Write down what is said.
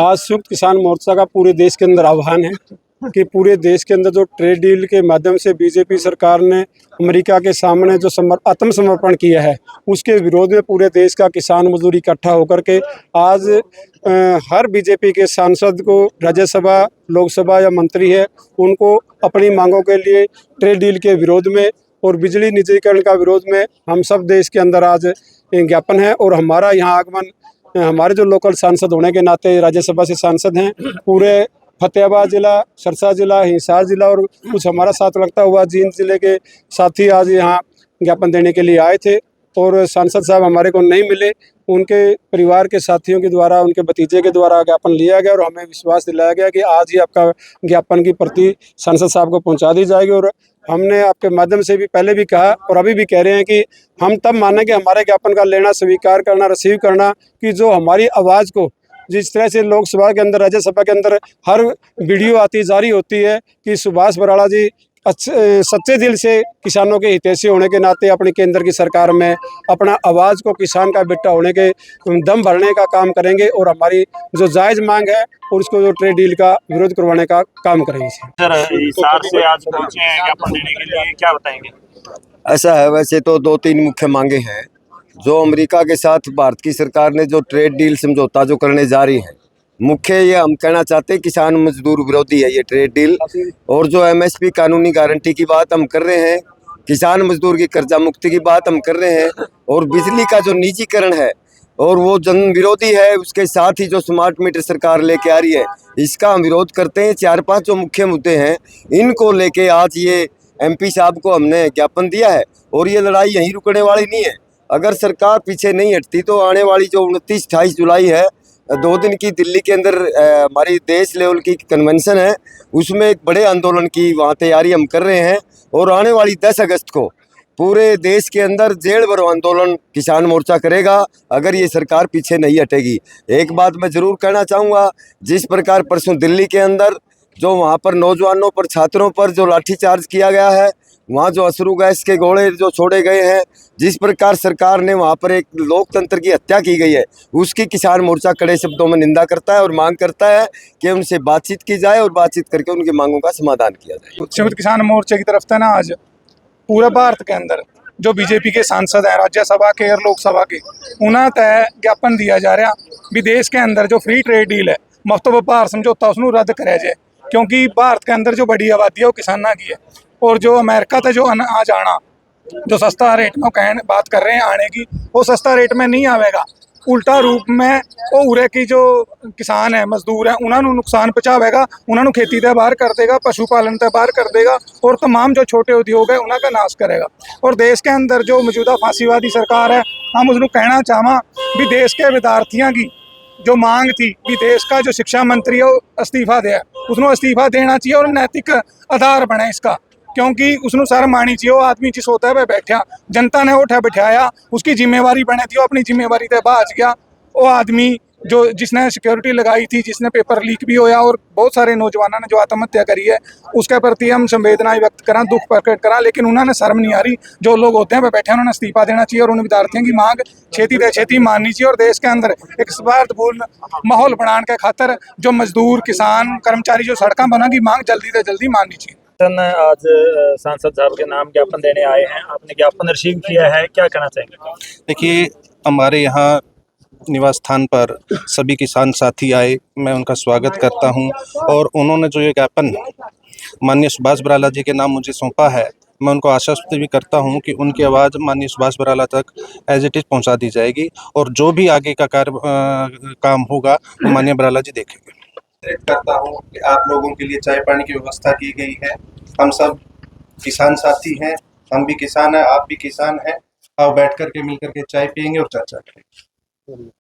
आज संयुक्त किसान मोर्चा का पूरे देश के अंदर आह्वान है कि पूरे देश के अंदर जो ट्रेड डील के माध्यम से बीजेपी सरकार ने अमेरिका के सामने जो आत्मसमर्पण किया है, उसके विरोध में पूरे देश का किसान मजदूर इकट्ठा होकर के आज हर बीजेपी के सांसद को, राज्यसभा, लोकसभा या मंत्री है, उनको अपनी मांगों के लिए ट्रेड डील के विरोध में और बिजली निजीकरण का विरोध में हम सब देश के अंदर आज ज्ञापन है। और हमारा यहाँ आगमन, हमारे जो लोकल सांसद होने के नाते राज्यसभा से सांसद हैं, पूरे फतेहाबाद जिला, सिरसा जिला, हिसार जिला और कुछ हमारा साथ लगता हुआ जींद जिले के साथी आज यहाँ ज्ञापन देने के लिए आए थे। और सांसद साहब हमारे को नहीं मिले, उनके परिवार के साथियों के द्वारा, उनके भतीजे के द्वारा ज्ञापन लिया गया और हमें विश्वास दिलाया गया कि आज ही आपका ज्ञापन की प्रति सांसद साहब को पहुंचा दी जाएगी। और हमने आपके माध्यम से भी पहले भी कहा और अभी भी कह रहे हैं कि हम तब मानेंगे हमारे ज्ञापन का लेना, स्वीकार करना, रिसीव करना, कि जो हमारी आवाज़ को जिस तरह से लोकसभा के अंदर, राज्यसभा के अंदर हर वीडियो आती जारी होती है कि सुभाष बराला जी सच्चे दिल से किसानों के हितैषी होने के नाते अपनी केंद्र की सरकार में अपना आवाज़ को किसान का बेटा होने के दम भरने का काम करेंगे और हमारी जो जायज़ मांग है और उसको जो ट्रेड डील का विरोध करवाने का काम करेंगे। सर, हिसार से आज पहुंचे हैं ज्ञापन देने के लिए, क्या बताएंगे? ऐसा है, वैसे तो 2-3 मुख्य मांगे हैं। जो अमेरिका के साथ भारत की सरकार ने जो ट्रेड डील समझौता जो करने जा रही है, मुख्य ये हम कहना चाहते हैं किसान मजदूर विरोधी है ये ट्रेड डील। और जो एमएसपी कानूनी गारंटी की बात हम कर रहे हैं, किसान मजदूर की कर्जा मुक्ति की बात हम कर रहे हैं, और बिजली का जो निजीकरण है और वो जन विरोधी है, उसके साथ ही जो स्मार्ट मीटर सरकार लेके आ रही है, इसका हम विरोध करते हैं। 4-5 जो मुख्य मुद्दे हैं, इनको लेके आज ये एमपी साहब को हमने ज्ञापन दिया है। और ये लड़ाई यहीं रुकने वाली नहीं है। अगर सरकार पीछे नहीं हटती तो आने वाली जो 29-28 जुलाई है, 2 दिन की दिल्ली के अंदर हमारी देश लेवल की कन्वेंशन है, उसमें एक बड़े आंदोलन की वहाँ तैयारी हम कर रहे हैं। और आने वाली 10 अगस्त को पूरे देश के अंदर जेल भरो आंदोलन किसान मोर्चा करेगा, अगर ये सरकार पीछे नहीं हटेगी। एक बात मैं ज़रूर कहना चाहूँगा, जिस प्रकार परसों दिल्ली के अंदर जो वहाँ पर नौजवानों पर, छात्रों पर जो लाठीचार्ज किया गया है, वहाँ जो अश्रु गैस के गोले जो छोड़े गए हैं, जिस प्रकार सरकार ने वहाँ पर एक लोकतंत्र की हत्या की गई है, उसकी किसान मोर्चा कड़े शब्दों में निंदा करता है और मांग करता है कि उनसे बातचीत की जाए और बातचीत करके उनकी मांगों का समाधान किया जाए। संयुक्त किसान मोर्चे की तरफ से ना आज पूरे भारत के अंदर जो बीजेपी के सांसद हैं, राज्यसभा के और लोकसभा के, उन्हें तय ज्ञापन दिया जा रहा भी देश के अंदर जो फ्री ट्रेड डील है, मुफ्त व्यापार समझौता, उसनों रद्द कराया जाए। क्योंकि भारत के अंदर जो बड़ी आबादी है वो किसाना की है। और जो अमेरिका से जो अनाज आना, जो सस्ता रेट में कहने बात कर रहे हैं आने की, वो सस्ता रेट में नहीं आवेगा, उल्टा रूप में वो उरे की जो किसान है, मजदूर है, उन्होंने नुकसान पहुँचावेगा, उन्होंने खेती से बाहर कर देगा, पशुपालन से बाहर कर देगा और तमाम जो छोटे उद्योग है उनका नाश करेगा। और देश के अंदर जो मौजूदा फांसीवादी सरकार है, हम उसको कहना चाहवा भी देश के विद्यार्थियों की जो मांग थी कि देश का जो शिक्षा मंत्री है वो इस्तीफा दे, उसको इस्तीफा देना चाहिए और नैतिक आधार बने इसका। क्योंकि उसने शर्म आनी चाहिए, वो आदमी जिस होता है वह बैठा, जनता ने उठा बिठाया, उसकी जिम्मेवारी बने थी, वो अपनी जिम्मेवारी से बाज गया। वो आदमी जो जिसने सिक्योरिटी लगाई थी, जिसने पेपर लीक भी होया और बहुत सारे नौजवानों ने जो आत्महत्या करी है, उसके प्रति हम संवेदनाएं व्यक्त करा, दुख प्रकट करा, लेकिन उन्होंने शर्म नहीं आ रही। जो लोग होते हैं वह बैठे, उन्होंने इस्तीफा देना चाहिए और उन विद्यार्थियों की मांग छेती से छेती माननी चाहिए। और देश के अंदर एक स्वार्थपूर्ण माहौल बनाने के खातर जो मजदूर, किसान, कर्मचारी जो सड़क बनागी, मांग जल्दी से जल्दी माननी चाहिए। आज सांसद साहब के नाम ज्ञापन देने आए हैं, आपने ज्ञापन रिसीव किया है, क्या कहना चाहेंगे? देखिए, हमारे यहाँ निवास स्थान पर सभी किसान साथी आए, मैं उनका स्वागत करता हूं। और उन्होंने जो ये ज्ञापन माननीय सुभाष बराला जी के नाम मुझे सौंपा है, मैं उनको आश्वस्त भी करता हूं कि उनकी आवाज़ माननीय सुभाष बराला तक एज इट इज़ पहुंचा दी जाएगी और जो भी आगे का काम होगा वो माननीय बराला जी देखेंगे। करता हूँ कि आप लोगों के लिए चाय पानी की व्यवस्था की गई है। हम सब किसान साथी हैं, हम भी किसान हैं, आप भी किसान हैं। आओ बैठ कर के मिल कर के चाय पियेंगे और चर्चा करेंगे।